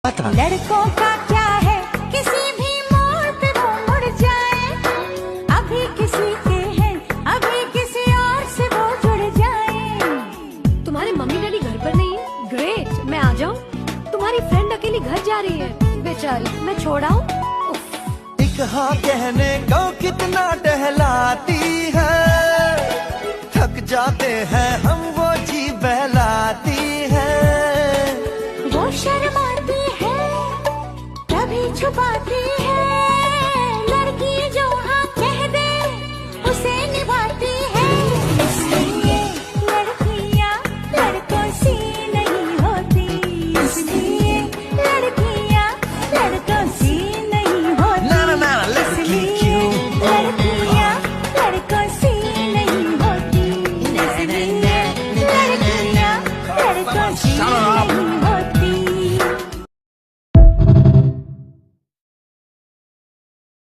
था। लड़कों का क्या है, किसी भी मोड़ पे वो मुड़ जाए, अभी किसी के हैं, अभी किसी और से वो जुड़ जाए। तुम्हारे मम्मी डैडी घर पर नहीं है? ग्रेट, मैं आ जाऊँ? तुम्हारी फ्रेंड अकेली घर जा रही है, बेचारी, मैं छोड़ आऊँ? एक हाँ कहने को कितना टहलाती है, थक जाते हैं हम वो जी बहलाती है। वो शर्माती है, कभी छुपाती है।